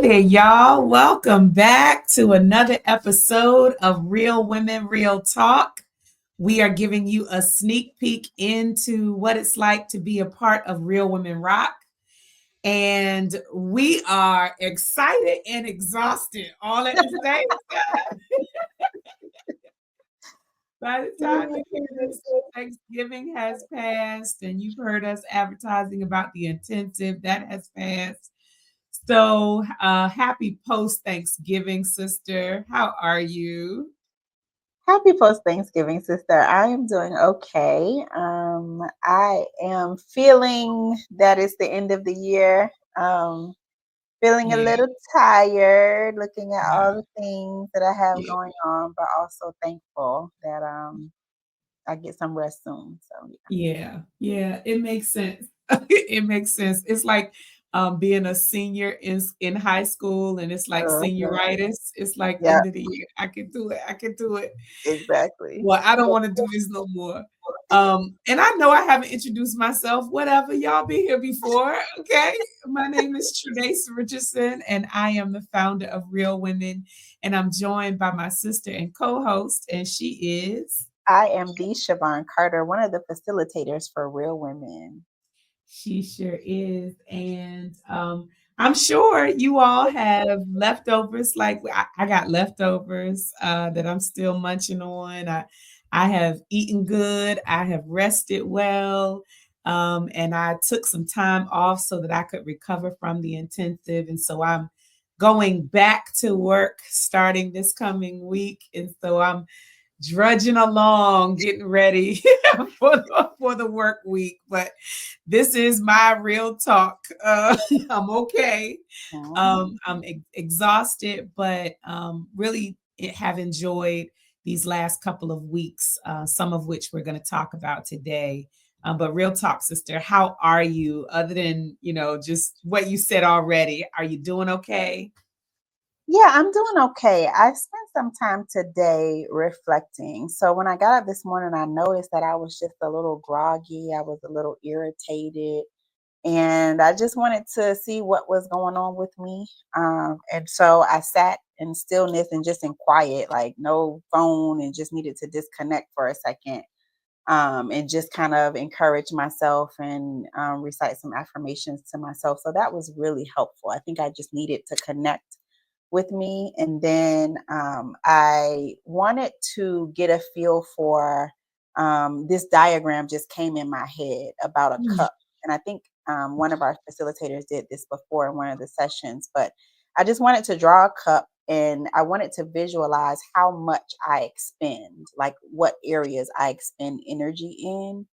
there, y'all. Welcome back to another episode of Real Women, Real Talk. We are giving you a sneak peek into what it's like to be a part of Real Women Rock. And we are excited and exhausted all at the same time. By the time you hear this, Thanksgiving has passed, and you've heard us advertising about the intensive that has passed. So happy post Thanksgiving, sister. How are you? Happy post Thanksgiving, sister. I am doing okay. I am feeling that it's the end of the year. Feeling a Yeah, little tired, looking at yeah, all the things that I have yeah, going on, but also thankful that I get some rest soon. So yeah, yeah. It makes sense. It makes sense. It's like being a senior in high school, and it's like yeah. senioritis. It's like Yeah, end of the year. I can do it. I can do it. exactly. Well, I don't want to do this no more. And I know I haven't introduced myself. Whatever, y'all been here before. Okay. My name is Trenace Richardson, and I am the founder of Real Women. And I'm joined by my sister and co-host, and she is. I am the Shavon Carter, one of the facilitators for Real Women. She sure is. And I'm sure you all have leftovers. Like I got leftovers that I'm still munching on. I have eaten good. I have rested well. And I took some time off so that I could recover from the intensive. And so I'm going back to work starting this coming week. And so I'm drudging along, getting ready for the work week. But this is my real talk. I'm okay. Mhm. I'm exhausted, but really have enjoyed these last couple of weeks, some of which we're going to talk about today. But real talk, sister, how are you? Other than just what you said already, are you doing okay? Yeah, I'm doing okay. I spent some time today reflecting. So when I got up this morning, I noticed that I was just a little groggy. I was a little irritated, and I just wanted to see what was going on with me. And so I sat in stillness and just in quiet, like no phone, and just needed to disconnect for a second. And just kind of encourage myself and recite some affirmations to myself. So that was really helpful. I think I just needed to connect with me. And then I wanted to get a feel for this diagram just came in my head about a Mm. cup. And I think one of our facilitators did this before in one of the sessions, but I just wanted to draw a cup and I wanted to visualize how much I expend, like what areas I expend energy in.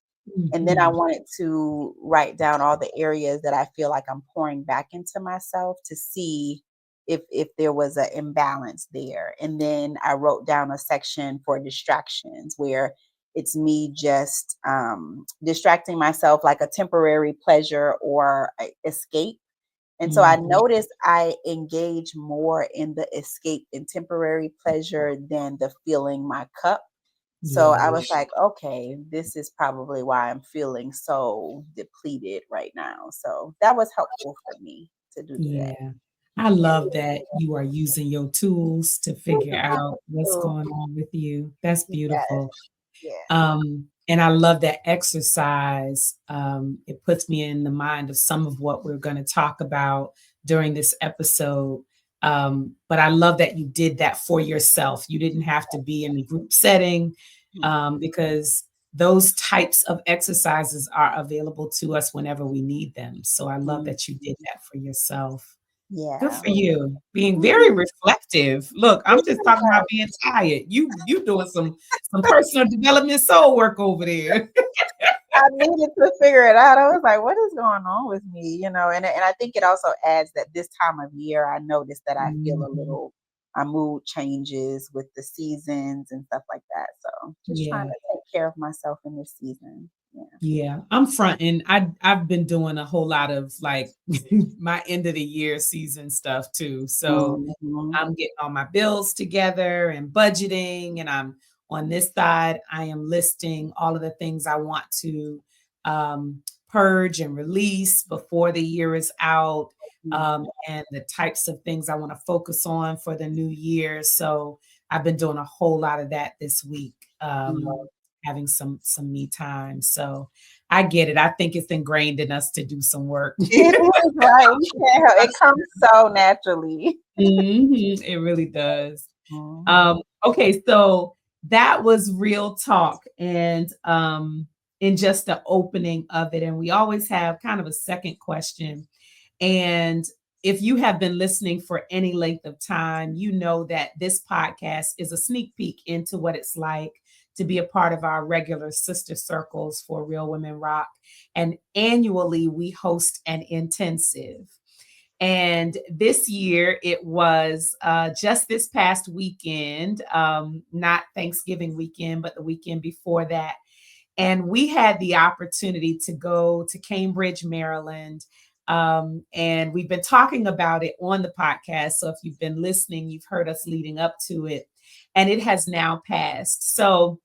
And then I Mhm. wanted to write down all the areas that I feel like I'm pouring back into myself to see if there was an imbalance there. And then I wrote down a section for distractions where it's me just distracting myself like a temporary pleasure or escape. And so I Mhm. noticed I engage more in the escape and temporary pleasure than the filling my cup. So I Yeah. was like, okay, this is probably why I'm feeling so depleted right now. So that was helpful for me to do today. Yeah. I love that you are using your tools to figure out what's Oh, going on with you. That's yes, beautiful. yeah. And I love that exercise. It puts me in the mind of some of what we're going to talk about during this episode. But I love that you did that for yourself. You didn't have to be in a group setting Mhm. because those types of exercises are available to us whenever we need them. So I love Mhm. that you did that for yourself. Good Yeah. for you. Being very Mhm. reflective. Look, I'm just talking about being tired. You doing some personal development soul work over there. I needed to figure it out. I was like, what is going on with me? And I think it also adds that this time of year, I noticed that I feel a Mhm. little, my mood changes with the seasons and stuff like that. So just trying Yeah. to take care of myself in this season. Yeah. Yeah. I'm fronting. I've been doing a whole lot of like my end of the year season stuff too. So Mhm. I'm getting all my bills together and budgeting, and I'm on this side. I am listing all of the things I want to purge and release before the year is out. Mm. and the types of things I want to focus on for the new year. So I've been doing a whole lot of that this week, Mm. having some me time. So I get it. I think it's ingrained in us to do some work. It is, right, we can't help it comes so naturally. Mhm, it really does. Mhm. Okay, so that was real talk and in just the opening of it. And we always have kind of a second question. And if you have been listening for any length of time, you know that this podcast is a sneak peek into what it's like to be a part of our regular sister circles for Real Women Rock. And annually, we host an intensive. And this year it was just this past weekend, not Thanksgiving weekend, but the weekend before that. And we had the opportunity to go to Cambridge, Maryland. And we've been talking about it on the podcast. So if you've been listening, you've heard us leading up to it. And it has now passed. So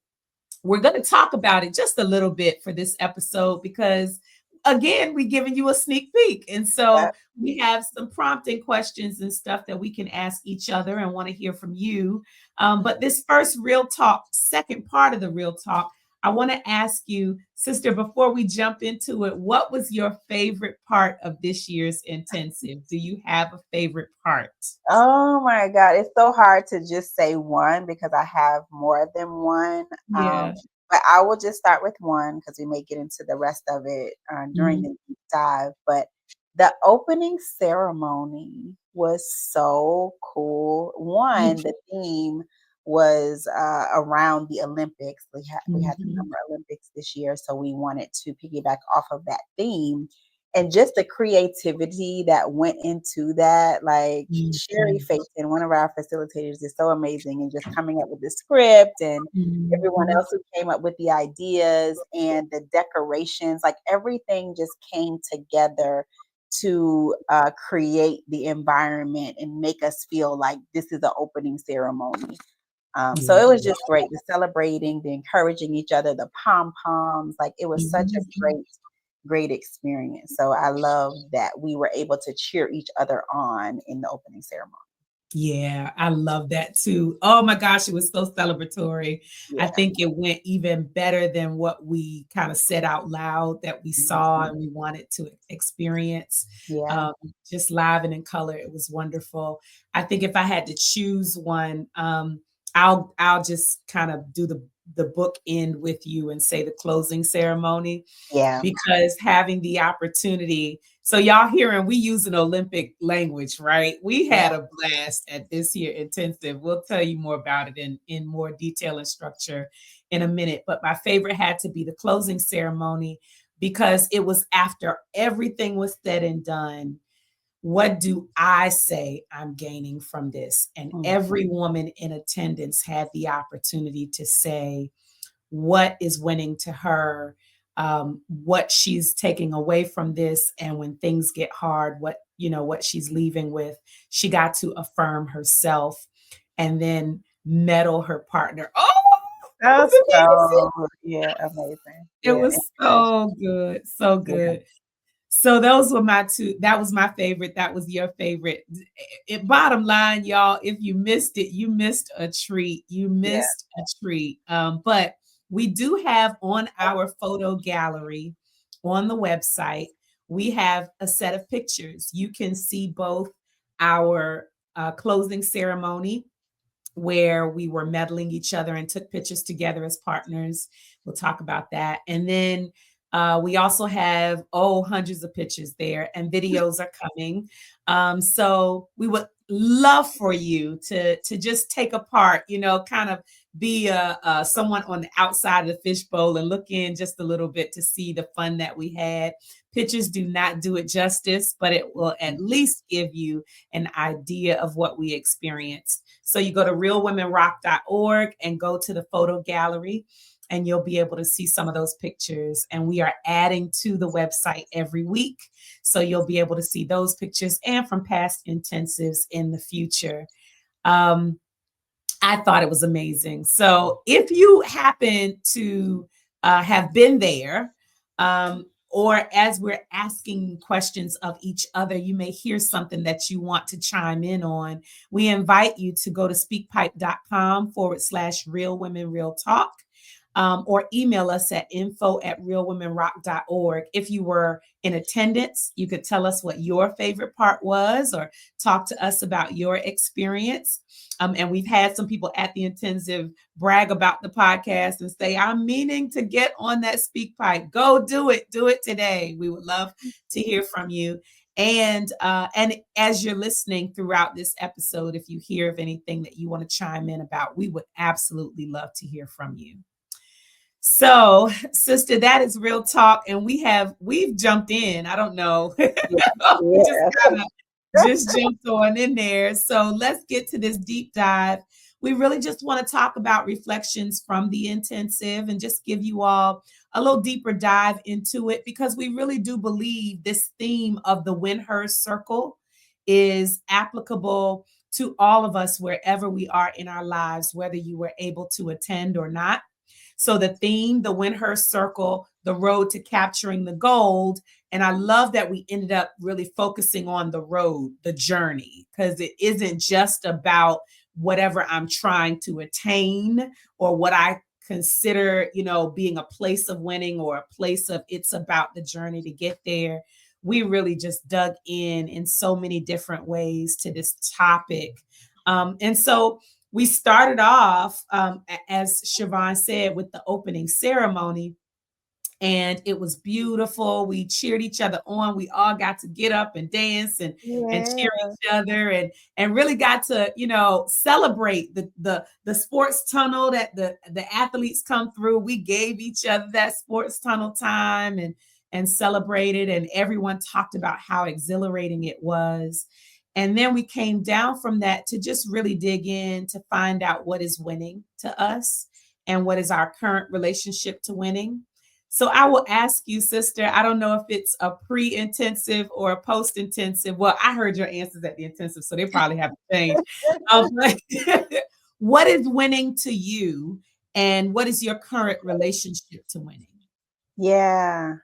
we're going to talk about it just a little bit for this episode because again we're giving you a sneak peek, and so Yep. we have some prompting questions and stuff that we can ask each other and want to hear from you. But this first real talk, second part of the real talk, I want to ask you, sister, before we jump into it, what was your favorite part of this year's intensive? Do you have a favorite part? Oh my god, it's so hard to just say one because I have more than one, um, Yeah. but I will just start with one because we may get into the rest of it, during Mhm. the deep dive, but the opening ceremony was so cool. One, the theme was, around the Olympics. We had the Mhm. Summer Olympics this year, so we wanted to piggyback off of that theme, and just the creativity that went into that, like Sherry Mhm. Phaeton, one of our facilitators, is so amazing and just coming up with the script and everyone Mhm. else who came up with the ideas and the decorations, like everything just came together to create the environment and make us feel like this is an opening ceremony. So Yeah. it was just great, the celebrating, the encouraging each other, the pom poms. Like it was such a Mhm. great experience. So I love that we were able to cheer each other on in the opening ceremony. Yeah, I love that too. Oh my gosh, it was so celebratory. I Yeah. think it went even better than what we kind of said out loud that we saw Mhm. and we wanted to experience. Yeah. Um, just live and in color, it was wonderful. I think if I had to choose one, I'll just kind of do the book end with you and say the closing ceremony, Yeah. because having the opportunity, so y'all hearing we use an Olympic language, right? We Yeah. had a blast at this year intensive. We'll tell you more about it in more detail and structure in a minute. But my favorite had to be the closing ceremony because it was after everything was said and done. What do I say I'm gaining from this? And Mhm. every woman in attendance had the opportunity to say, what is winning to her, what she's taking away from this, and when things get hard, what she's leaving with. She got to affirm herself and then medal her partner. Oh, it was That's amazing. so, yeah, amazing. It Yeah, was so good, so yeah, good. So those were my two. That was my favorite. That was your favorite. Bottom line, y'all, if you missed it, you missed a treat. You yeah, missed a treat. But we do have on our photo gallery on the website, we have a set of pictures. You can see both our closing ceremony where we were meddling each other and took pictures together as partners. We'll talk about that. And then we also have, hundreds of pictures there, and videos are coming. So we would love for you to just take a part, kind of be someone on the outside of the fishbowl and look in just a little bit to see the fun that we had. Pictures do not do it justice, but it will at mhm, least give you an idea of what we experienced. So you go to realwomenrock.org and go to the photo gallery, and you'll be able to see some of those pictures. And we are adding to the website every week. So you'll be able to see those pictures and from past intensives in the future. Um, I thought it was amazing. So if you happen to have been there, um, or as we're asking questions of each other, you may hear something that you want to chime in on. We invite you to go to speakpipe.com/real women real talk. Or email us at info@realwomenrock.org. If you were in attendance, you could tell us what your favorite part was or talk to us about your experience. And we've had some people at the intensive brag about the podcast and say, I'm meaning to get on that speak pipe. Go do it. Do it today. We would love to hear from you. And as you're listening throughout this episode, if you hear of anything that you want to chime in about, we would absolutely love to hear from you. So, sister, that is real talk, and we've jumped in. I don't know, we just Yeah. kind of just jumped on in there. So let's get to this deep dive. We really just want to talk about reflections from the intensive and just give you all a little deeper dive into it, because we really do believe this theme of the win-hers circle is applicable to all of us wherever we are in our lives, whether you were able to attend or not. So the theme, the win-hers circle, the road to capturing the gold. And I love that we ended up really focusing on the road, the journey, because it isn't just about whatever I'm trying to attain or what I consider, being a place of winning or a place of it's about the journey to get there. We really just dug in so many different ways to this topic. And so we started off, as Shavon said, with the opening ceremony, and it was beautiful. We cheered each other on. We all got to get up and dance and cheer Yeah. each other, and really got to celebrate the sports tunnel that the athletes come through. We gave each other that sports tunnel time and celebrated, and everyone talked about how exhilarating it was. And then we came down from that to just really dig in to find out what is winning to us and what is our current relationship to winning. So I will ask you, sister, I don't know if it's a pre-intensive or a post-intensive. Well, I heard your answers at the intensive, so they probably haven't changed. But what is winning to you, and what is your current relationship to winning? Yeah.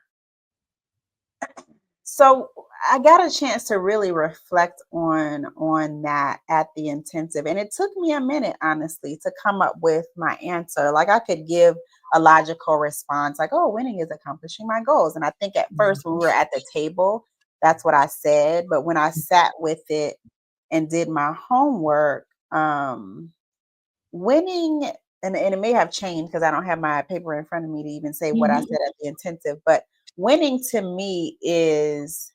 So I got a chance to really reflect on that at the intensive, and it took me a minute, honestly, to come up with my answer. Like, I could give a logical response, like, "Oh, winning is accomplishing my goals." And I think at first, when we were at the table, that's what I said. But when I sat with it and did my homework, winning, and it may have changed because I don't have my paper in front of me to even say what I Mhm. said at the intensive. But winning to me is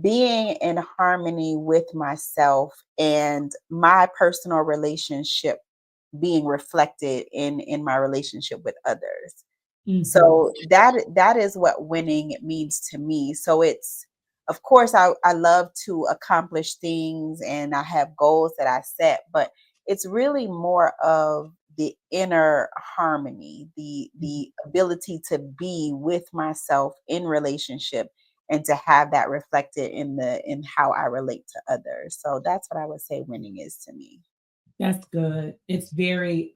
being in harmony with myself and my personal relationship being reflected in my relationship with others. Mhm. So that is what winning means to me. So it's, of course, I love to accomplish things and I have goals that I set, but it's really more of the inner harmony, the ability to be with myself in relationship and to have that reflected in how I relate to others. So that's what I would say winning is to me. That's good. It's very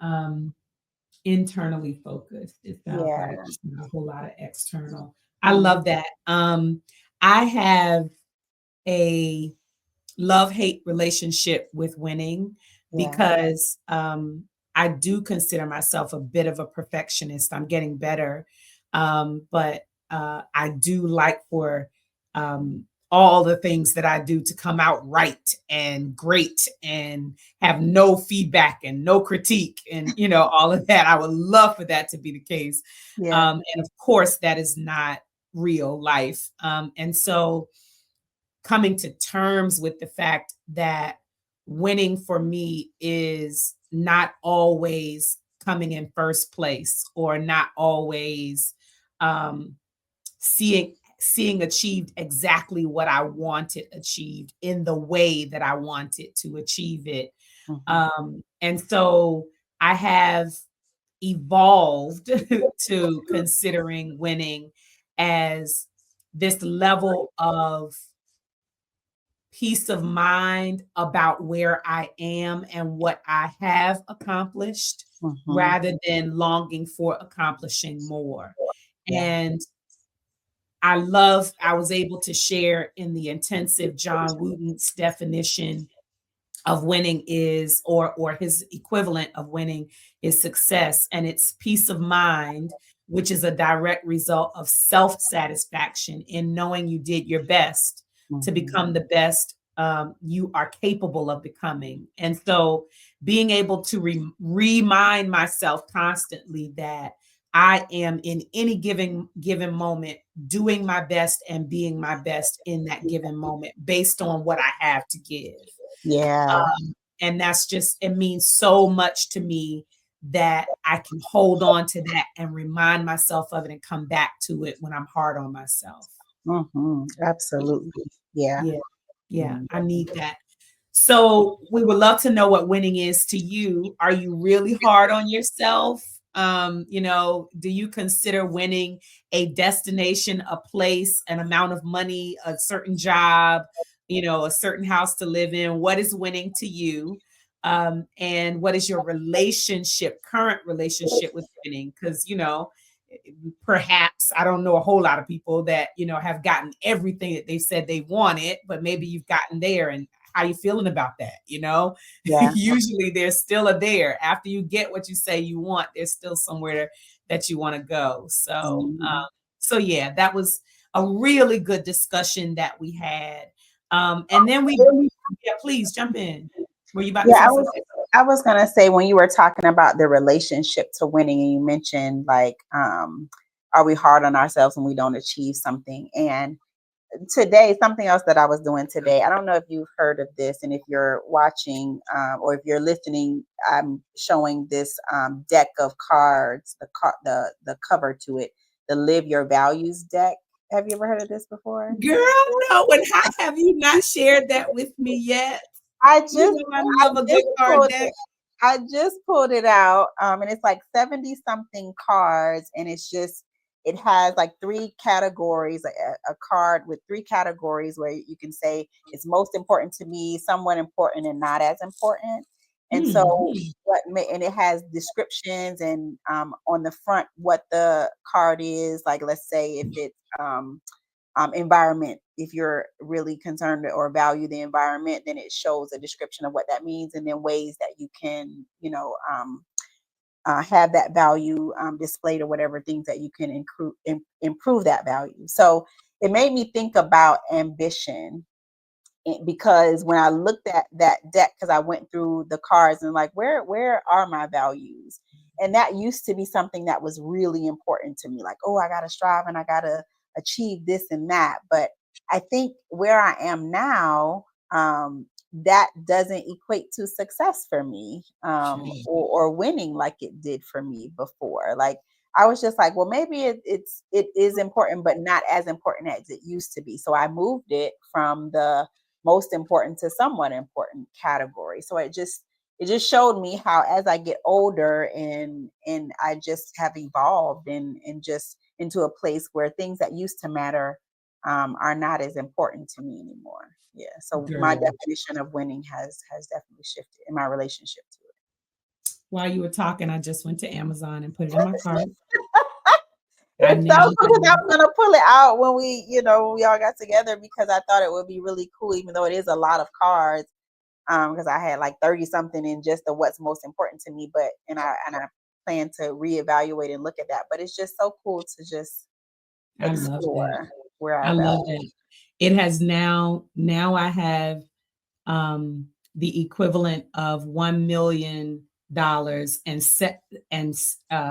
internally focused. It sounds like Yeah. it's not a whole lot of external. I Mhm. love that. I have a love-hate relationship with winning Yeah. because I do consider myself a bit of a perfectionist. I'm getting better, but I do like for all the things that I do to come out right and great and have no feedback and no critique and all of that. I would love for that to be the case, Yeah. and of course that is not real life, and so coming to terms with the fact that winning for me is not always coming in first place or not always um, seeing achieved exactly what I wanted achieved in the way that I wanted to achieve it. Mhm. And so I have evolved to considering winning as this level of peace of mind about where I am and what I have accomplished Mhm. rather than longing for accomplishing more. Yeah. And I was able to share in the intensive John Wooden's definition of winning is, or his equivalent of winning is success, and it's peace of mind, which is a direct result of self-satisfaction in knowing you did your best to Mhm. become the best you are capable of becoming. And so being able to remind myself constantly that I am in any given moment doing my best and being my best in that given moment based on what I have to give. Yeah. And that's just, it means so much to me that I can hold on to that and remind myself of it and come back to it when I'm hard on myself. Yeah, Absolutely. Yeah. yeah, yeah. Mm. I need that. So we would love to know what winning is to you. Are you really hard on yourself? Do you consider winning a destination, a place, an amount of money, a certain job, a certain house to live in? What is winning to you? And what is your current relationship with winning? Because, perhaps I don't know a whole lot of people that, have gotten everything that they said they wanted, but maybe you've gotten there, and how you feeling about that, Yeah. Usually there's still a there. After you get what you say you want, there's still somewhere that you want to go. Mhm. So yeah, that was a really good discussion that we had. And then yeah, please jump in. Were you about to Yeah, say something? I was gonna say when you were talking about the relationship to winning, and you mentioned like, are we hard on ourselves when we don't achieve something? And today, something else that I was doing today, I don't know if you've heard of this, and if you're watching or if you're listening, I'm showing this deck of cards, the cover to it, the Live Your Values deck. Have you ever heard of this before? Girl, no. And how have you not shared that with me yet? I You just know I I love a good just card pulled deck. it I just pulled it out, and it's like 70 something cards, and it has like three categories, a card with three categories where you can say it's most important to me, somewhat important, and not as important. And so Mhm. and it has descriptions and on the front what the card is. Like, let's say if it's environment. If you're really concerned or value the environment, then it shows a description of what that means, and then ways that you can, have that value displayed, or whatever things that you can improve that value. So it made me think about ambition, because when I looked at that deck, because I went through the cards and like, where are my values? And that used to be something that was really important to me. Like, oh, I gotta strive and I gotta achieve this and that. But I think where I am now, that doesn't equate to success for me, Sure. or winning like it did for me before. Like, I was just like, well, maybe it is important, but not as important as it used to be. So I moved it from the most important to somewhat important category. So it just showed me how, as I get older, and I just have evolved and just into a place where things that used to matter are not as important to me anymore. Yeah. So my Girl, definition of winning has definitely shifted in my relationship to while you were talking, I just went to Amazon and put it in my cart. it. I It's so now cool because I was gonna pull it out when we all got together, because I thought it would be really cool, even though it is a lot of cards. Because I had like 30 something in just the what's most important to me, but and I plan to reevaluate and look at that. But it's just so cool to just I love that. explore where I our love value. that. It has now I have the equivalent of $1 million and set and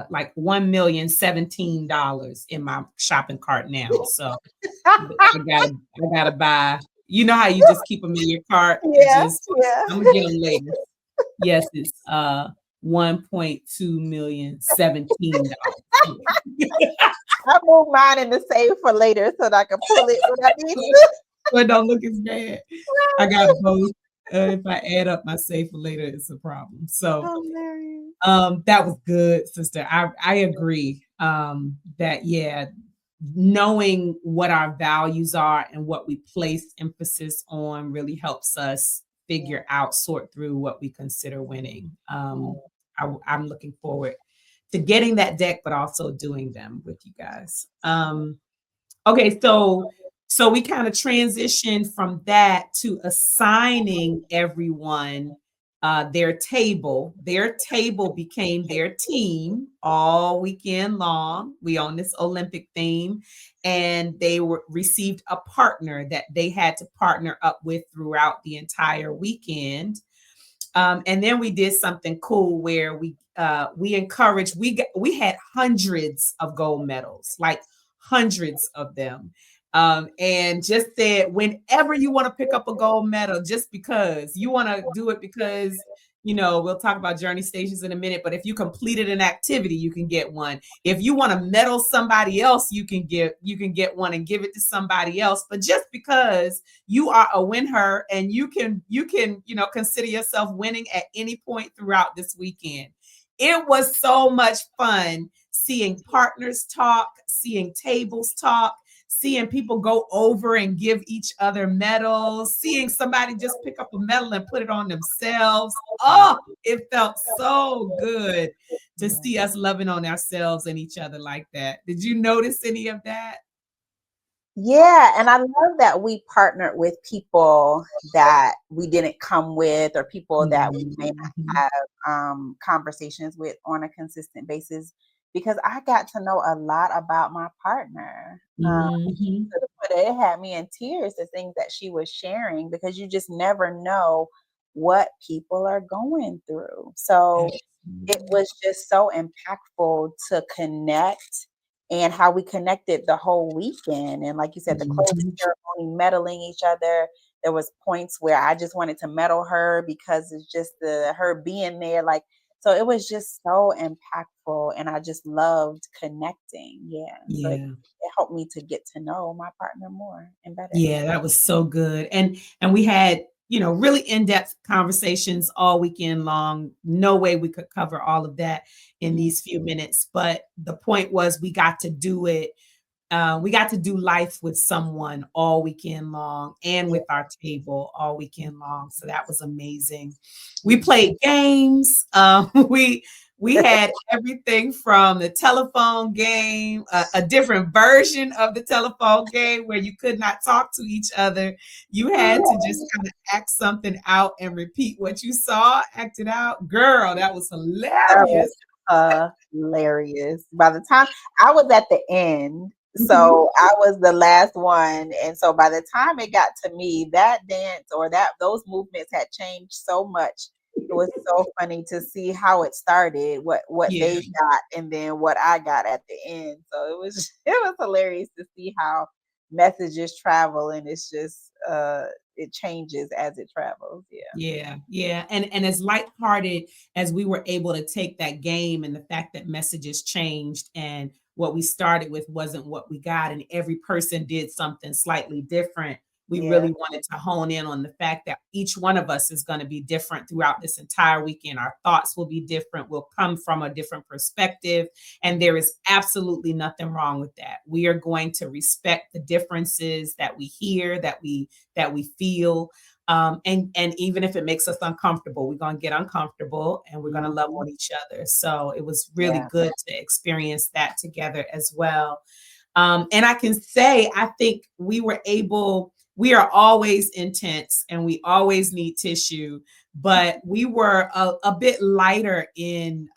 like $1,017 in my shopping cart now. So I gotta buy. You know how you just keep them in your cart and Yeah, just yeah. I'm gonna get them later. Yes, it's 1.2 million $17. I move mine in the safe for later so that I can pull it when I need to. So it don't look as bad. I got both. If I add up my save for later, it's a problem. So Hilarious. that was good, sister. I agree. That yeah, knowing what our values are and what we place emphasis on really helps us figure out, sort through what we consider winning. I'm looking forward to getting that deck, but also doing them with you guys. Okay, so we kind of transitioned from that to assigning everyone their table. Their table became their team all weekend long. We on this Olympic theme, and they were received a partner that they had to partner up with throughout the entire weekend. And then we did something cool where we encouraged, we had hundreds of gold medals, like hundreds of them. And just said, whenever you want to pick up a gold medal, just because you want to do it, because we'll talk about journey stations in a minute, but if you completed an activity, you can get one. If you want to medal somebody else, you can get one and give it to somebody else. But just because you are a winner, and you can consider yourself winning at any point throughout this weekend. It was so much fun seeing partners talk, seeing tables talk, seeing people go over and give each other medals, seeing somebody just pick up a medal and put it on themselves. Oh, it felt so good to see us loving on ourselves and each other like that. Did you notice any of that? Yeah, and I love that we partnered with people that we didn't come with, or people that we may not Mhm. have conversations with on a consistent basis, because I got to know a lot about my partner. Mhm. To the point that it had me in tears, the things that she was sharing, because you just never know what people are going through. So it Absolutely. was just so impactful to connect, and how we connected the whole weekend. And like you said, the closing Mhm. ceremony, medaling each other. There was points where I just wanted to medal her because it's just the her being there. Like, so it was just so impactful, and I just loved connecting. Yeah. So Yeah. it helped me to get to know my partner more and better. Yeah, that was so good. And we had, really in-depth conversations all weekend long. No way we could cover all of that in Mm, these few minutes, but the point was we got to do it. We got to do life with someone all weekend long, and yeah. with our table all weekend long. So that was amazing. We Mm. played games. We had everything from the telephone game, a different version of the telephone game where you could not talk to each other. You had to just kind of act something out and repeat what you saw, act it out. Girl, that was That was hilarious. hilarious. By the time I was at the end, Mhm. so I was the last one, and so by the time it got to me, that dance or that those movements had changed so much. It was so funny to see how it started, what Yeah. they got, and then what I got at the end. So it was it was hilarious to see how messages travel, and it's just it changes as it travels. Yeah. Yeah, yeah. And as lighthearted as we were able to take that game, and the fact that messages changed, and what we started with wasn't what we got, and every person did something slightly different. We Yeah. really wanted to hone in on the fact that each one of us is going to be different throughout this entire weekend. Our thoughts will be different. We'll come from a different perspective. And there is absolutely nothing wrong with that. We are going to respect the differences that we hear, that we feel, and even if it makes us uncomfortable, we're going to get uncomfortable, and we're going to love Mhm. on each other. So it was really Yeah. good to experience that together as well. And I can say, I think we are always intense, and we always need tissue, but we were a bit lighter in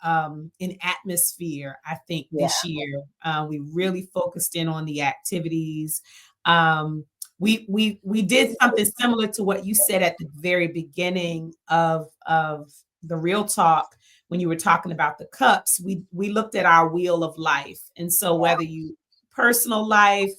atmosphere, I think, Yeah. this year. We really focused in on the activities. Um, we did something similar to what you said at the very beginning of the real talk, when you were talking about the cups. We looked at our wheel of life, and so whether you personal life,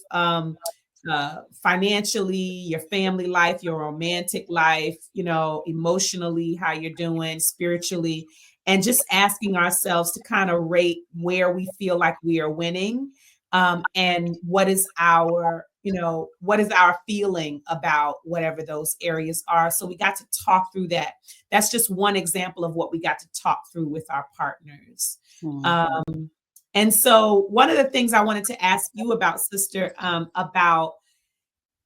financially, your family life, your romantic life, emotionally, how you're doing, spiritually, and just asking ourselves to kind of rate where we feel like we are winning, and what is our feeling about whatever those areas are. So we got to talk through that. That's just one example of what we got to talk through with our partners. Mhm. And so one of the things I wanted to ask you about, sister, about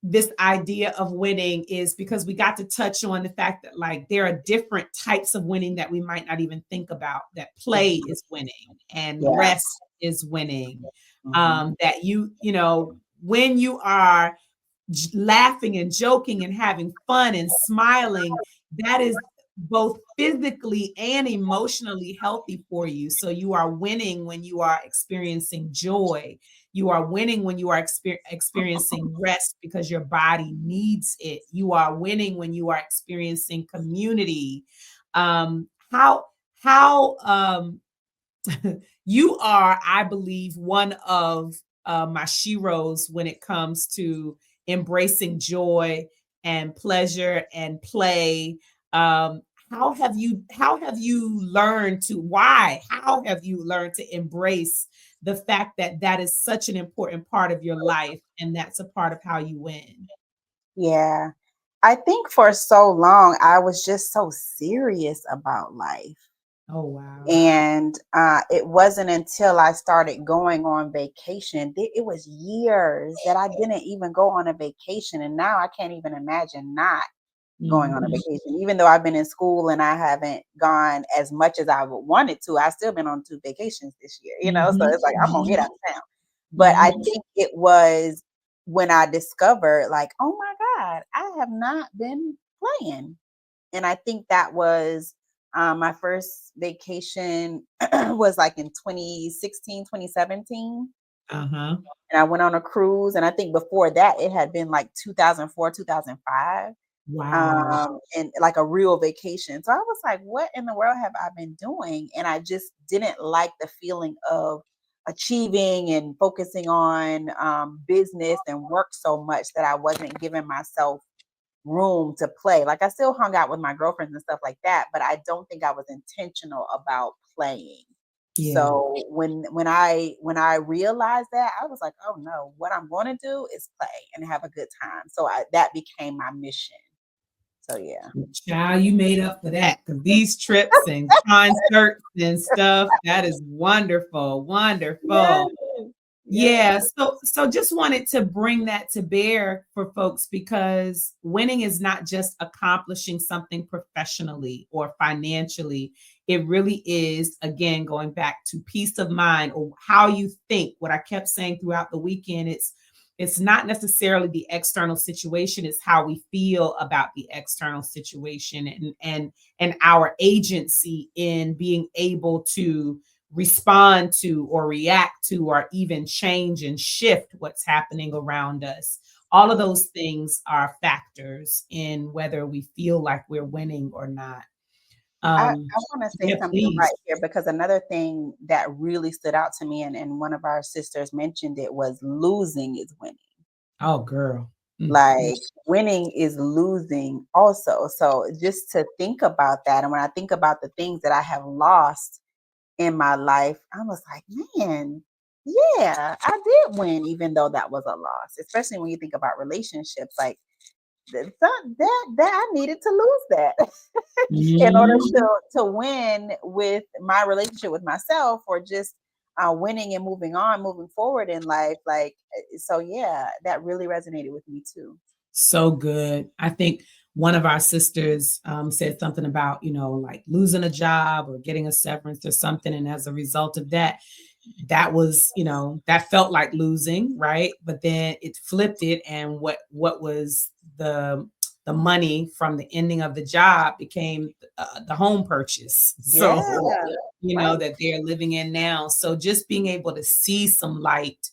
this idea of winning, is because we got to touch on the fact that, like, there are different types of winning that we might not even think about. That play Mhm. is winning, and Yeah. rest is winning. Mhm. That you know when you are laughing and joking and having fun and smiling, that is both physically and emotionally healthy for you. So you are winning when you are experiencing joy. You are winning when you are experiencing rest because your body needs it. You are winning when you are experiencing community. How you are, I believe, one of my sheroes when it comes to embracing joy and pleasure and play. Um, how have you learned to why? How have you learned to embrace the fact that that is such an important part of your life and that's a part of how you win? Yeah. I think for so long I was just so serious about life. Oh wow. And it wasn't until I started going on vacation, it was years that I didn't even go on a vacation. And now I can't even imagine not going on a Mhm. vacation. Even though I've been in school and I haven't gone as much as I would wanted to, I've still been on 2 vacations this year, you know? So Mhm. it's like I'm gonna get Mhm. out of town. But I Mhm. think it was when I discovered like, oh my God, I have not been playing. And I think that was my first vacation was like in 2016, 2017. Uh-huh. And I went on a cruise. And I think before that, it had been like 2004, 2005, Wow. and like a real vacation. So I was like, what in the world have I been doing? And I just didn't like the feeling of achieving and focusing on business and work so much that I wasn't giving myself room to play. Like I still hung out with my girlfriends and stuff like that, but I don't think I was intentional about playing. Yeah. So when I realized that, I was like, oh no, what I'm going to do is play and have a good time. So that became my mission. So yeah. Child, you made up for that because these trips and concerts and stuff, that is wonderful, Yes. wonderful. Yes. Yeah, so just wanted to bring that to bear for folks because winning is not just accomplishing something professionally or financially. It really is, again, going back to peace of mind or how you think. What I kept saying throughout the weekend, it's not necessarily the external situation, it's how we feel about the external situation and our agency in being able to respond to or react to or even change and shift what's happening around us. All of Yeah. those things are factors in whether we feel like we're winning or not. I want to say Yeah, something right please. here because another thing that really stood out to me, and one of our sisters mentioned it, was losing is winning. Oh, girl. Mm. Like winning is losing also. So just to think about that, and when I think about the things that I have lost in my life, I was like, man, yeah, I did win, even though that was a loss. Especially when you think about relationships, like that I needed to lose that in order Mhm. to win with my relationship with myself, or just winning and moving on, moving forward in life. Like so, yeah, that really resonated with me too. So good. I think one of our sisters said something about, like losing a job or getting a severance or something. And as a result of that, that was, that felt like losing, right? But then it flipped it. And what was the money from the ending of the job became the home purchase. Yeah, So, right. that they're living in now. So just being able to see some light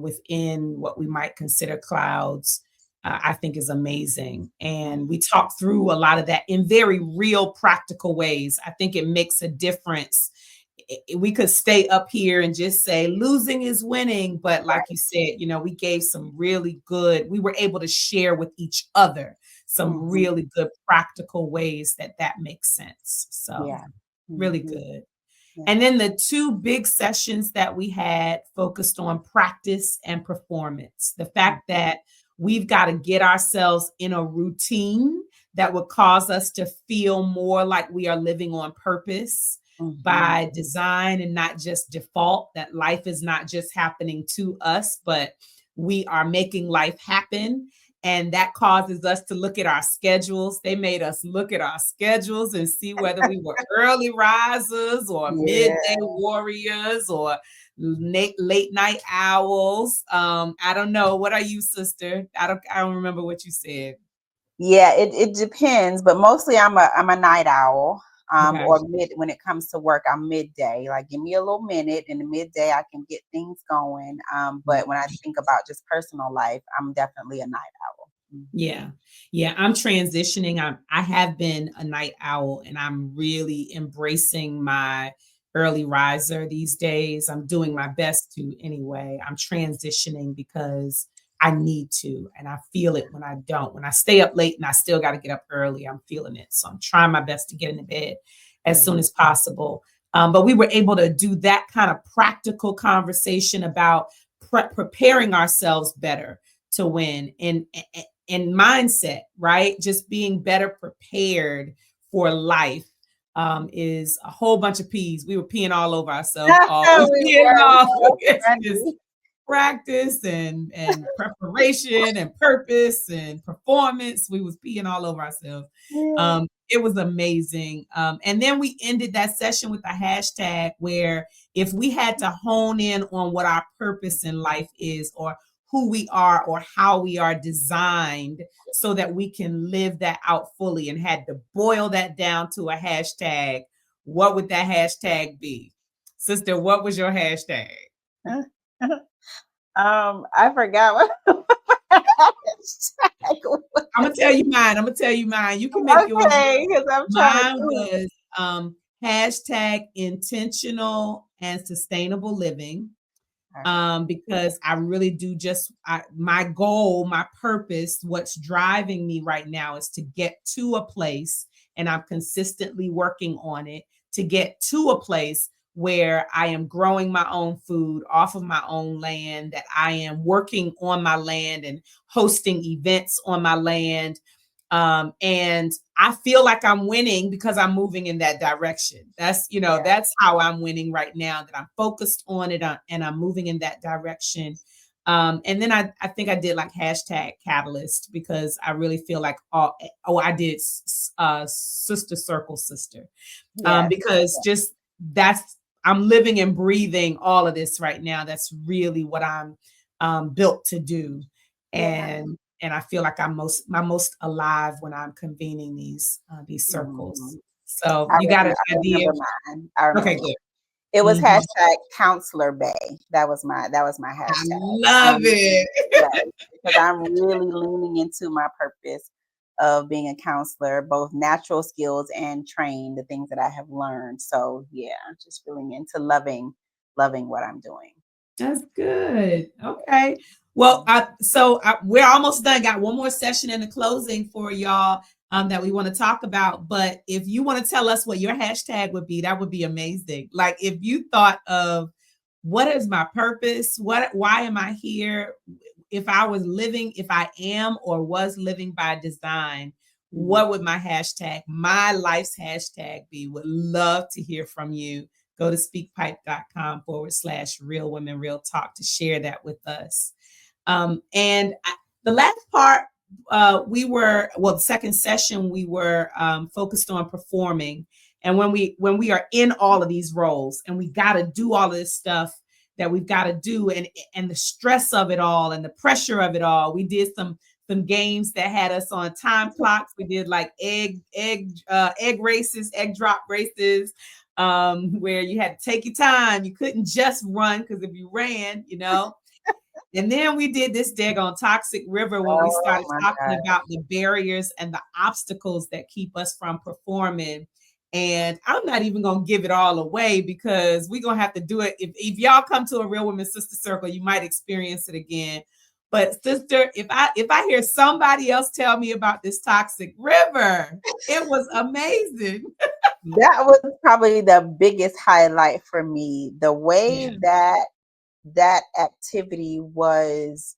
within what we might consider clouds, I think is amazing. Right. And we talk through a lot of that in very real, practical ways. I think it makes a difference. We could stay up here and just say losing is winning, but like you said, we gave some really good, we were able to share with each other some Mhm. really good practical ways that makes sense. So, Yeah. really Mhm. good. Yeah. And then the two big sessions that we had focused on practice and performance. The Mm. fact that we've got to get ourselves in a routine that would cause us to feel more like we are living on purpose Mhm. by design and not just default, that life is not just happening to us, but we are making life happen. And that causes us to look at our schedules. They made us look at our schedules and see whether we were early risers or Yeah. midday warriors or late night owls. I don't know. What are you, sister? I don't remember what you said. Yeah, it depends, but mostly I'm a night owl. Okay. Or when it comes to work, I'm midday. Like give me a little minute in the midday, I can get things going. But when I think about just personal life, I'm definitely a night owl. Mhm. Yeah. Yeah, I'm transitioning. I have been a night owl and I'm really embracing my early riser these days. I'm doing my best to anyway. I'm transitioning because I need to and I feel it when I don't. When I stay up late and I still got to get up early, I'm feeling it. So I'm trying my best to get into bed as soon Mhm. as possible. But we were able to do that kind of practical conversation about preparing ourselves better to win and mindset, right? Just being better prepared for life is a whole bunch of peas. We were peeing all over ourselves, always We peeing were off. so It's just funny. practice and preparation and purpose and performance. We was peeing all over ourselves. Yeah. It was amazing. And then we ended that session with a hashtag where if we had to hone in on what our purpose in life is or who we are or how we are designed so that we can live that out fully and had to boil that down to a hashtag, what would that hashtag be? Sister, what was your hashtag? I forgot what hashtag I'm gonna tell you mine. I'm gonna tell you mine. You can make yours up. okay, because I'm trying to Mine think. was hashtag intentional and sustainable living. Because I really do my goal, my purpose, what's driving me right now is to get to a place, and I'm consistently working on it to get to a place where I am growing my own food off of my own land, that I am working on my land and hosting events on my land, and I feel like I'm winning because I'm moving in that direction. Yeah. That's how I'm winning right now, that I'm focused on it and I'm moving in that direction. And then I think I did like hashtag catalyst because I really feel like, I did sister circle sister, Yes. because just that's, I'm living and breathing all of this right now. That's really what I'm built to do. Yeah. And I feel like I'm my most alive when I'm convening these circles. Mhm. So you got an I idea? remember mine. I Okay, remember mine. good. It was Mhm. hashtag counselor bay. That was my I hashtag. love it. Yes, because I'm really leaning into my purpose of being a counselor, both natural skills and trained, the things that I have learned. So yeah, just feeling into loving what I'm doing. That's good. Okay. Well, we're almost done. Got one more session in the closing for y'all that we want to talk about. But if you want to tell us what your hashtag would be, that would be amazing. Like if you thought of what is my purpose? Why am I here? If I am or was living by design, Mhm. what would my life's hashtag be? Would love to hear from you. Go to speakpipe.com/real women, real talk to share that with us. The last part, the second session, we were focused on performing. And when we are in all of these roles and we got to do all of this stuff that we've got to do, and the stress of it all and the pressure of it all, we did some games that had us on time clocks. We did like egg races, egg drop races, where you had to take your time. You couldn't just run because if you ran, And then we did this daggone toxic river when we Oh started my talking God. about the barriers and the obstacles that keep us from performing. And I'm not even gonna give it all away because we're gonna have to do it. If y'all come to a Real Women Sister Circle, you might experience it again. But sister, if I hear somebody else tell me about this toxic river, it was amazing. That was probably the biggest highlight for me. The way Yeah. that activity was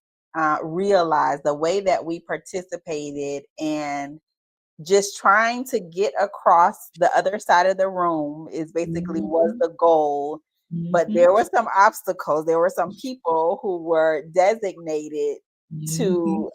realized, the way that we participated, and just trying to get across the other side of the room is basically was Mhm. the goal. But Mhm. there were some obstacles. There were some people who were designated Mhm. to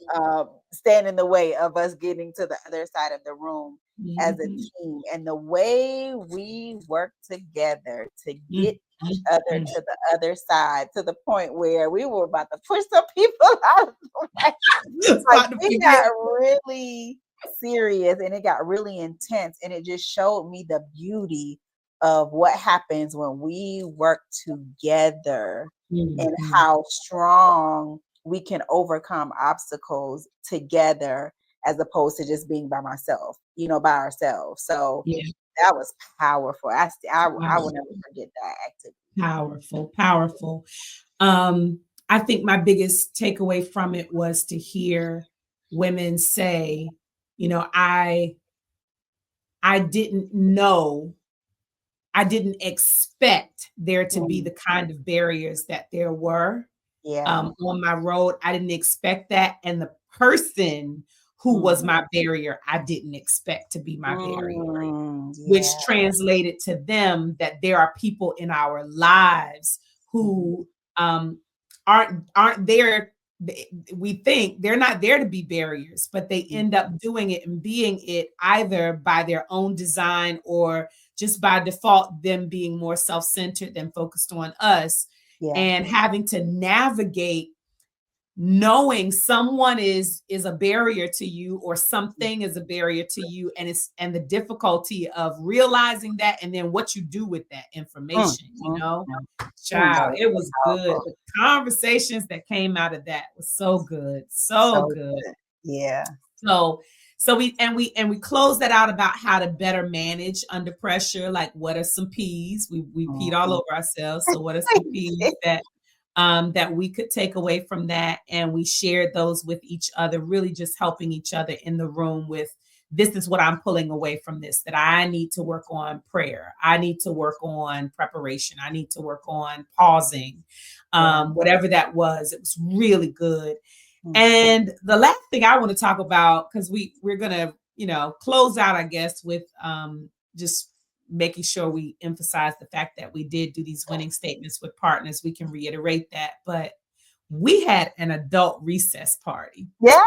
stand in the way of us getting to the other side of the room. as a Mhm. team. And the way we work together to get Mm, each mm, other mm. to the other side, to the point where we were about to push some people out of the way. Just Like, about to we forget. got really serious and it got really intense, and it just showed me the beauty of what happens when we work together and Mhm. how strong we can overcome obstacles together as opposed to just being by myself, by ourselves. So Yeah. that was powerful. I will never Powerful, forget that activity. powerful, powerful. I think my biggest takeaway from it was to hear women say, you know, I didn't know, I didn't expect there to be Mm, the kind of barriers that there were yeah. on my road. I didn't expect that. And the person who was Mhm. my barrier, I didn't expect to be my barrier, which Yeah. translated to them that there are people in our lives Mhm. who aren't there. We think they're not there to be barriers, but they Mhm. end up doing it and being it either by their own design or just by default, them being more self-centered than focused on us, Yeah. and having to navigate knowing someone is a barrier to you or something is a barrier to you, and the difficulty of realizing that and then what you do with that Mm, information, mm, mm. That child, was it so was good. powerful. The conversations that came out of that was so good, so So good. good. Yeah. So we closed that out about how to better manage under pressure. Like, what are some P's? We peed all Mhm. over ourselves. So what are some P's that we could take away from that? And we shared those with each other, really just helping each other in the room with, this is what I'm pulling away from this, that I need to work on prayer. I need to work on preparation. I need to work on pausing. Yeah. Whatever that was, it was really good. Mhm. And the last thing I want to talk about, because we're gonna, close out, I guess, with just making sure we emphasize the fact that we did do these winning statements with partners. We can reiterate that, but we had an adult recess party. Yeah,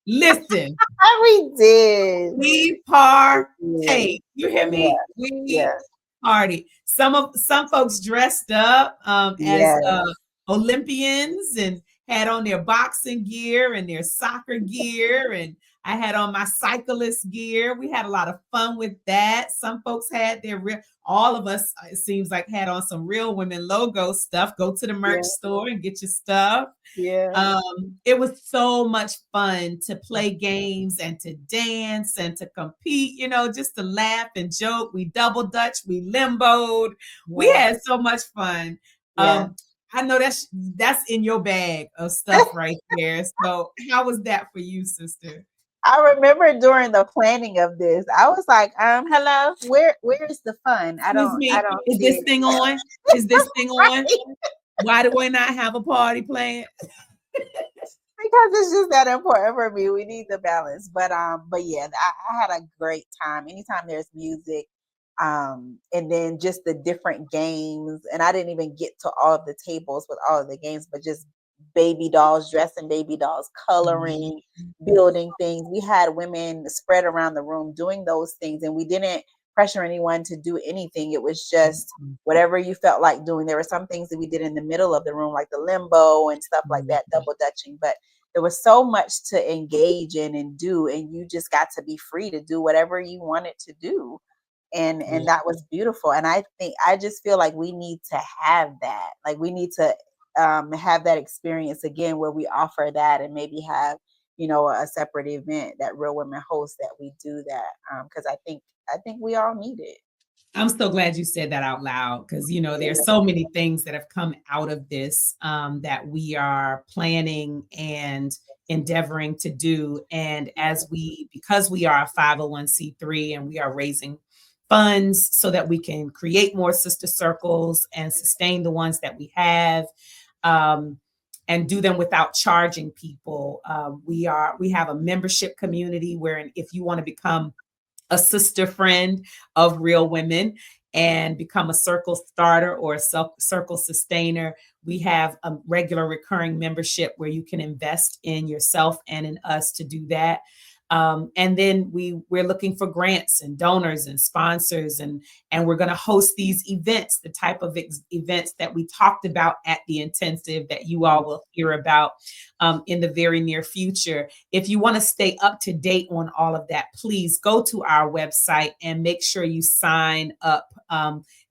Listen, we did. we Yeah. partake. You hear Yeah. me? We Yeah. party. Some folks dressed up as Yes. Olympians and had on their boxing gear and their soccer gear, and I had on my cyclist gear. We had a lot of fun with that. Some folks had their real. All of us, it seems like, had on some Real Women logo stuff. Go to the merch Yeah. store and get your stuff. Yeah. It was so much fun to play games and to dance and to compete, just to laugh and joke. We double dutch, we limboed. We Yeah. had so much fun. Yeah. I know that's in your bag of stuff right there. So how was that for you, sister? I remember during the planning of this, I was like, hello, where is the fun? Excuse I me, don't is see this it. thing on? Is this thing on? Right? Why do we not have a party planned? Because it's just that important for me. We need the balance. But yeah, I had a great time. Anytime there's music, and then just the different games. And I didn't even get to all of the tables with all of the games, but just baby dolls, dressing baby dolls, Mhm. coloring, building things. We had women spread around the room doing those things, and we didn't pressure anyone to do anything. It was just whatever you felt like doing. There were some things that we did in the middle of the room, like the limbo and stuff like that, double dutching. But there was so much to engage in and do, and you just got to be free to do whatever you wanted to do. And Yeah. that was beautiful. And I just feel like we need to have that. Like, we need to have that experience again, where we offer that, and maybe have a separate event that Real Women hosts, that we do that, because I think we all need it. I'm so glad you said that out loud, because there's Yeah. so many things that have come out of this, that we are planning and endeavoring to do. And because we are a 501(c)(3), and we are raising funds so that we can create more sister circles and sustain the ones that we have, um, and do them without charging people. We have a membership community where, if you want to become a sister friend of Real Women and become a circle starter or a circle sustainer, we have a regular recurring membership where you can invest in yourself and in us to do that. And then we're looking for grants and donors and sponsors, and we're going to host these events, the type of events that we talked about at the intensive that you all will hear about in the very near future. If you want to stay up to date on all of that, please go to our website and make sure you sign up.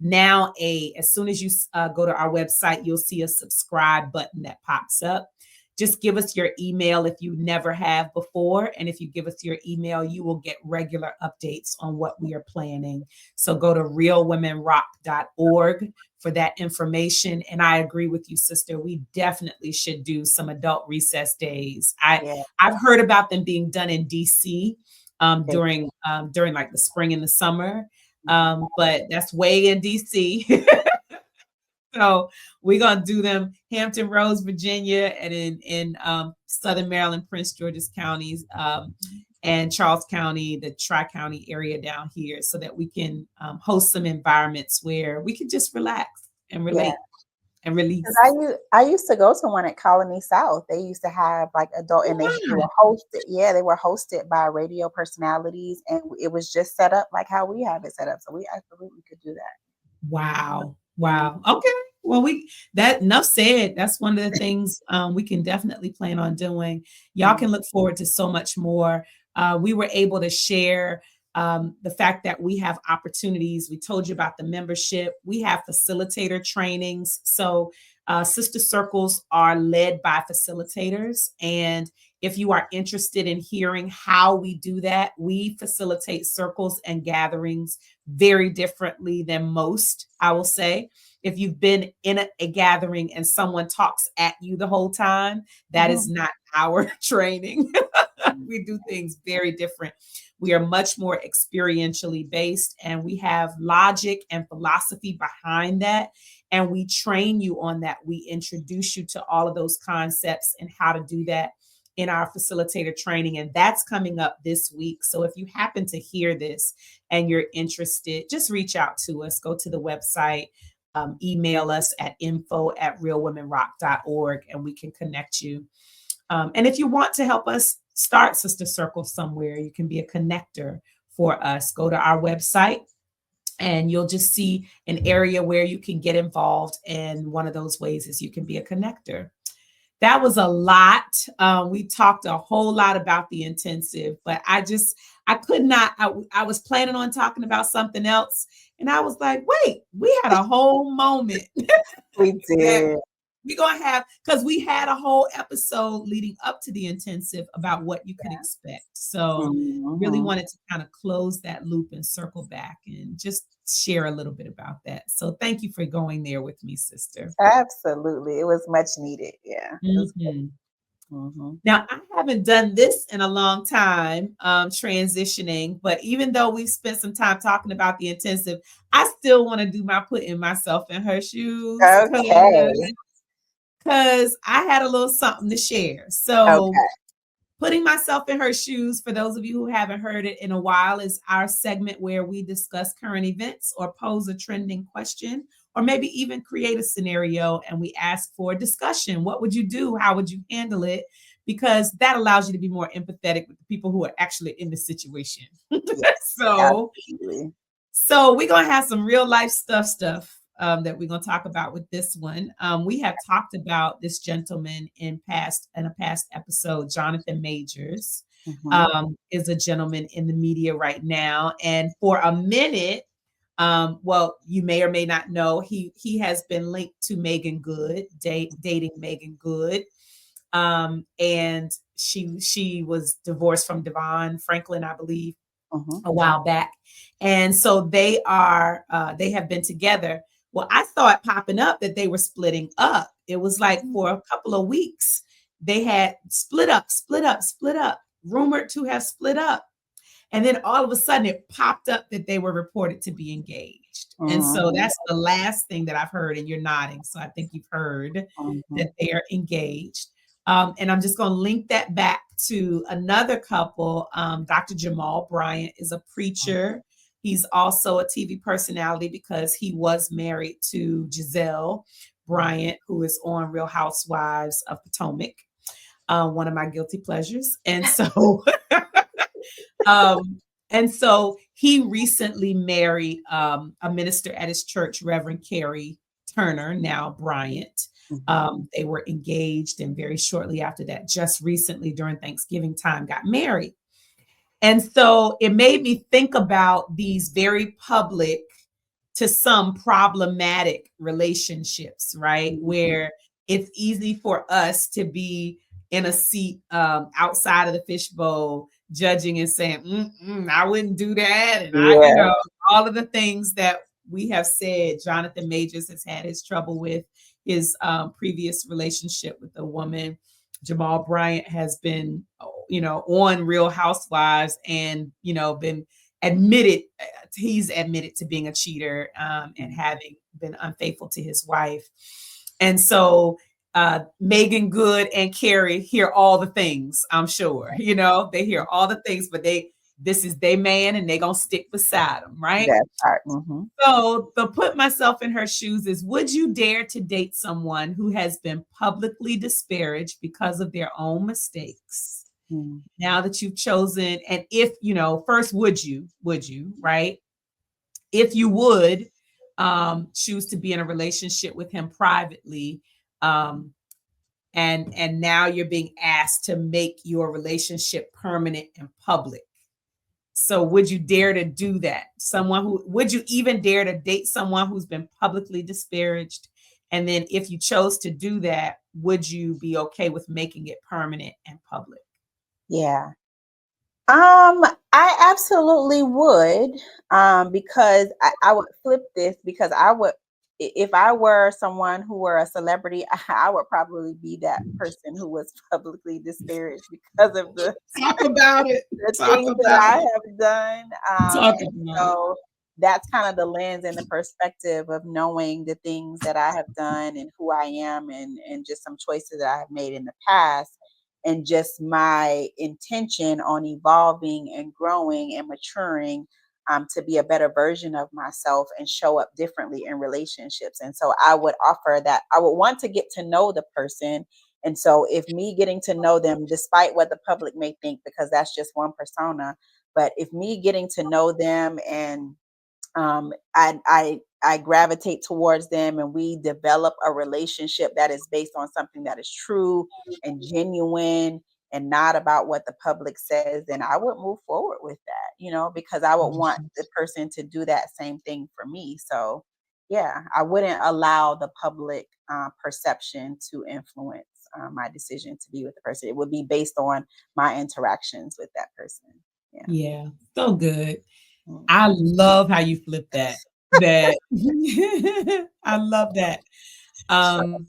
Now, as soon as you go to our website, you'll see a subscribe button that pops up. Just give us your email if you never have before. And if you give us your email, you will get regular updates on what we are planning. So go to realwomenrock.org for that information. And I agree with you, sister. We definitely should do some adult recess days. Yeah. I've heard about them being done in DC Okay. during like the spring and the summer. But that's way in DC. So we're gonna do them Hampton Roads, Virginia, and in Southern Maryland, Prince George's counties, and Charles County, the Tri-County area down here, so that we can host some environments where we can just relax and Yeah. relate and 'Cause release. I used to go to one at Colony South. They used to have like adult, and they Yeah. were hosted. Yeah, they were hosted by radio personalities, and it was just set up like how we have it set up. So we absolutely could do that. Wow. Mhm. Wow. Okay. Well, that enough said, that's one of the things we can definitely plan on doing. Y'all Mhm. can look forward to so much more. We were able to share the fact that we have opportunities. We told you about the membership. We have facilitator trainings. So sister circles are led by facilitators. And if you are interested in hearing how we do that, we facilitate circles and gatherings very differently than most, I will say. If you've been in a gathering and someone talks at you the whole time, that is Mhm. not our training. Mhm. We do things very different. We are much more experientially based, and we have logic and philosophy behind that. And we train you on that. We introduce you to all of those concepts and how to do that in our facilitator training. And that's coming up this week. So if you happen to hear this and you're interested, just reach out to us. Go to the website, email us at info@realwomenrock.org, and we can connect you. And if you want to help us start Sister Circle somewhere, you can be a connector for us. Go to our website and you'll just see an area where you can get involved. And one of those ways is you can be a connector. That was a lot. We talked a whole lot about the intensive, but I could not, I was planning on talking about something else. And I was like, wait, we had a whole moment We that did. we're gonna have, because we had a whole episode leading up to the intensive about what you could expect. So really Mhm. wanted to kind of close that loop and circle back and just share a little bit about that. So thank you for going there with me, sister. Absolutely. It was much needed. Yeah. It was Mhm. good. Mhm. Now, I haven't done this in a long time, transitioning, but even though we've spent some time talking about the intensive, I still want to do my putting myself in her shoes Okay. because I had a little something to share. So, Okay. putting myself in her shoes, for those of you who haven't heard it in a while, is our segment where we discuss current events or pose a trending question or maybe even create a scenario and we ask for discussion. What would you do? How would you handle it? Because that allows you to be more empathetic with the people who are actually in the situation. Yes. so, Absolutely. so we're gonna have some real life stuff that we're gonna talk about with this one. We have talked about this gentleman in a past episode. Jonathan Majors Mhm. is a gentleman in the media right now, and for a minute, well, you may or may not know he has been linked to Megan Good, dating Megan Good, and she was divorced from Devon Franklin, I believe, Mhm. a while back. And so they have been together. Well, I saw it popping up that they were splitting up. It was like Mhm. for a couple of weeks, they had split up, split up, split up, rumored to have split up. And then all of a sudden it popped up that they were reported to be engaged. And so Mhm. that's the last thing that I've heard, and you're nodding. So I think you've heard Mhm. that they are engaged. And I'm just going to link that back to another couple. Dr. Jamal Bryant is a preacher. He's also a TV personality because he was married to Giselle Bryant, who is on Real Housewives of Potomac, one of my guilty pleasures. And so Um, and so he recently married a minister at his church, Reverend Carrie Turner, now Bryant. Mhm. They were engaged, and very shortly after that, just recently during Thanksgiving time, got married. And so it made me think about these very public to some problematic relationships, right? Mhm. Where it's easy for us to be in a seat outside of the fishbowl, judging and saying, I wouldn't do that. And Yeah. all of the things that we have said. Jonathan Majors has had his trouble with his previous relationship with a woman. Jamal Bryant has been, on Real Housewives and, been admitted he's admitted to being a cheater and Mhm. having been unfaithful to his wife. And so Megan Good and Carrie hear all the things, I'm sure. They hear all the things, but this is their man and they gonna stick beside him, right? That part. Mhm. So the put myself in her shoes is, would you dare to date someone who has been publicly disparaged because of their own mistakes? Mhm. Now that you've chosen, and if first, would you, right? If you would choose to be in a relationship with him privately, um and now you're being asked to make your relationship permanent and public. So would you dare to do that? Someone who Would you even dare to date someone who's been publicly disparaged? And then if you chose to do that, would you be okay with making it permanent and public? Yeah. I absolutely would, because I would flip this because if I were someone who were a celebrity, I would probably be that person who was publicly disparaged because of Talk about it. the Talk things that about I it. have done. Talk And about it. so that's kind of the lens and the perspective of knowing the things that I have done and who I am and just some choices that I have made in the past and just my intention on evolving and growing and maturing to be a better version of myself and show up differently in relationships. And so I would offer that I would want to get to know the person, and so, if me getting to know them, despite what the public may think, because that's just one persona, but if me getting to know them and I gravitate towards them and we develop a relationship that is based on something that is true and genuine and not about what the public says, then I would move forward with that, because I would want Mhm. the person to do that same thing for me. So, yeah, I wouldn't allow the public perception to influence my decision to be with the person. It would be based on my interactions with that person. Yeah. Yeah, so good. Mm. I love how you flip that. That I love that. Um,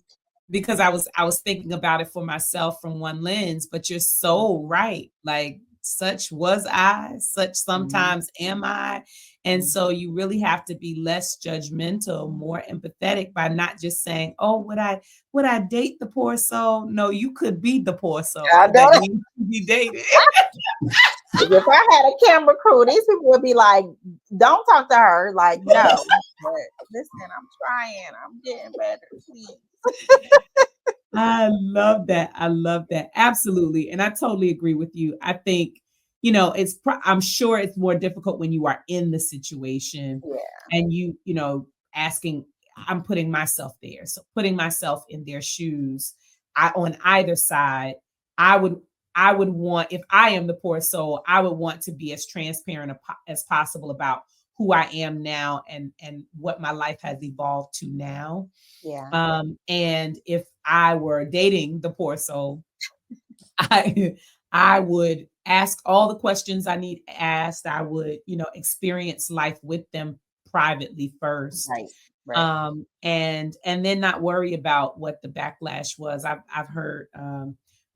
because I was thinking about it for myself from one lens, but you're so right. Like such was I, such Mhm. sometimes am I. And Mhm. so you really have to be less judgmental, more empathetic by not just saying, "Oh, would I date the poor soul?" No, you could be the poor I soul know. that needs to be dated. If I had a camera crew, these people would be like, "Don't talk to her." Like, no. But listen, I'm trying. I'm getting better. Please. I love that. I love that. Absolutely. And I totally agree with you. I think, I'm sure it's more difficult when you are in the situation Yeah. and asking, I'm putting myself there. So putting myself in their shoes, on either side, I would, I would want, if I am the poor soul, I would want to be as transparent as possible about who I am now and what my life has evolved to now. Yeah. And if I were dating the poor soul, I I would ask all the questions I need asked. I would, experience life with them privately first. Right. Right. And then not worry about what the backlash was. I've heard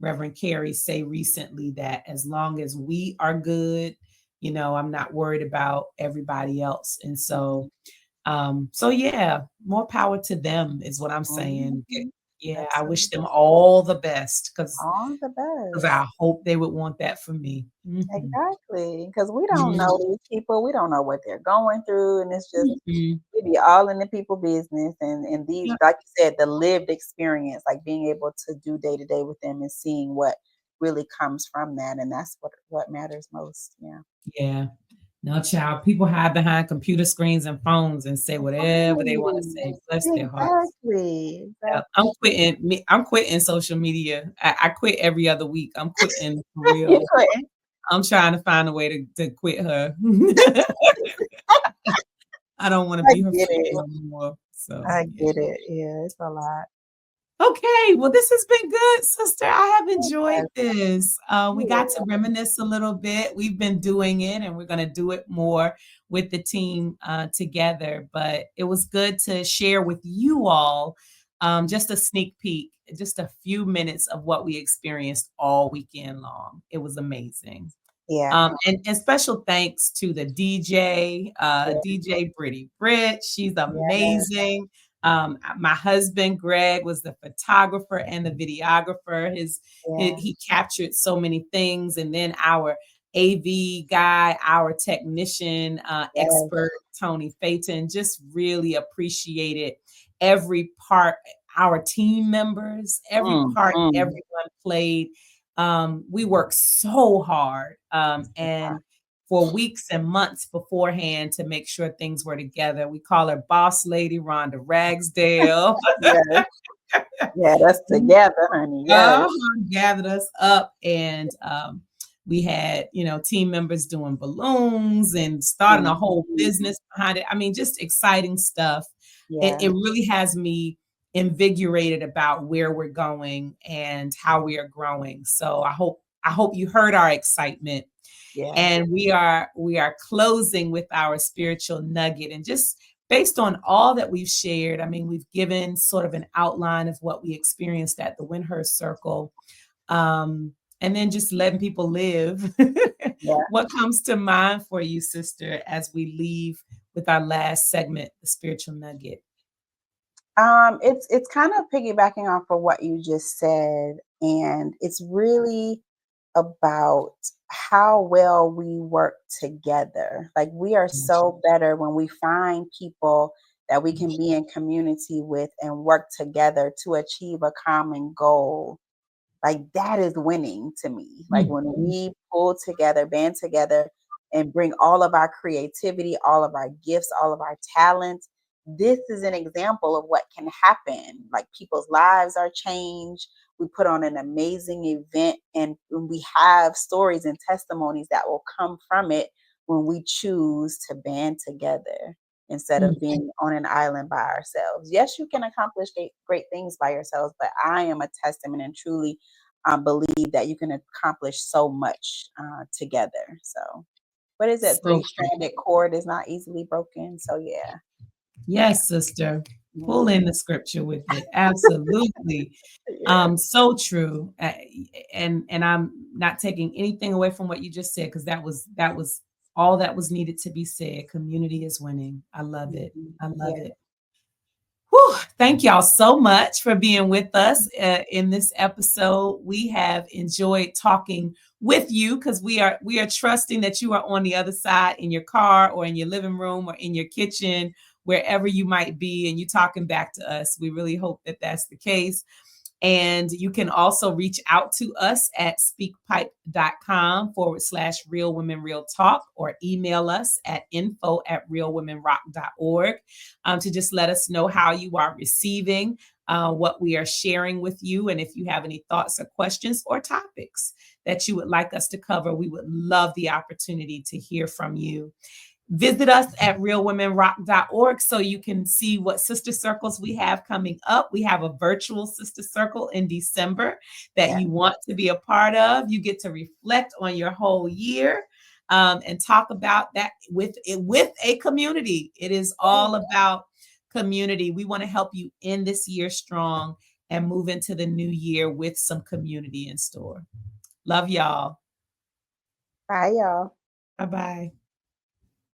Reverend Carey say recently that as long as we are good, I'm not worried about everybody else. And Mhm. so yeah, more power to them is what I'm saying. Mhm. Yeah, I wish them Absolutely. all the best All the because best. I hope they would want that for me. Mhm. Exactly. Because we don't Mhm. know these people. We don't know what they're going through. And it's just Mhm. we be all in the people business and these, Yep. like you said, the lived experience, like being able to do day to day with them and seeing what really comes from that, and that's what matters most. Yeah. Yeah. No, child. People hide behind computer screens and phones and say whatever they want to Right. say. Bless their hearts. Exactly. Yeah, Exactly. I'm quitting social media. I quit every other week. I'm quitting for You real. couldn't. I'm trying to find a way to quit her. I don't want to I be her get friend it. no more. So I yeah. get it. Yeah, it's a lot. Okay, well, this has been good, sister. I have enjoyed Yes, this. We got to yeah. reminisce a little bit. We've been doing it, and we're going to do it more with the team together. But it was good to share with you all just a sneak peek, just a few minutes of what we experienced all weekend long. It was amazing. Yeah. And special thanks to the DJ, Yeah. DJ Brittany Britt. She's Yeah. amazing. My husband Greg was the photographer and the videographer. Yeah. He captured so many things, and then our AV guy, our technician Yes. expert Tony Phaeton, just really appreciated every part. Our team members, every Mm, part, mm. everyone played. We worked so hard, and for weeks and months beforehand to make sure things were together. We call her Boss Lady Rhonda Ragsdale. Yes. Yeah, that's together, honey. Yes. uh Gathered us up, and we had team members doing balloons and starting a whole Mhm. business behind it. I mean, just exciting stuff. It Yeah. really has me invigorated about where we're going and how we are growing. So I hope you heard our excitement, Yeah. and we are closing with our spiritual nugget. And just based on all that we've shared, I mean, we've given sort of an outline of what we experienced at the Windhurst Circle, and then just letting people live. Yeah. What comes to mind for you, sister, as we leave with our last segment, the spiritual nugget? It's kind of piggybacking off of what you just said, and it's really about how well we work together. Like we are so better when we find people that we can be in community with and work together to achieve a common goal. Like that is winning to me. Like Mm. when we pull together, band together, and bring all of our creativity, all of our gifts, all of our talents, this is an example of what can happen. Like people's lives are changed. We put on an amazing event, and we have stories and testimonies that will come from it when we choose to band together instead Mm. of being on an island by ourselves. Yes, you can accomplish great things by yourselves, but I am a testament and truly believe that you can accomplish so much together. So, what is it? So Three stranded cord is not easily broken. So, yeah, yeah, yes, sister. Pull yeah, in the scripture with it. Absolutely. yeah, So true. And I'm not taking anything away from what you just said, because that was all that was needed to be said. Community is winning. I love it. mhm, I love yeah, it. Whew, thank y'all so much for being with us in this episode. We have enjoyed talking with you, because we are trusting that you are on the other side in your car or in your living room or in your kitchen, wherever you might be, and you talking back to us. We really hope that that's the case. And you can also reach out to us at speakpipe.com/real women real talk, or email us at info@realwomenrock.org, to just let us know how you are receiving what we are sharing with you. And if you have any thoughts or questions or topics that you would like us to cover, we would love the opportunity to hear from you. Visit us at realwomenrock.org so you can see what sister circles we have coming up. We have a virtual sister circle in December that yeah, you want to be a part of. You get to reflect on your whole year, and talk about that with a community. It is all about community. We want to help you end this year strong and move into the new year with some community in store. Love y'all. Bye, y'all. Bye bye.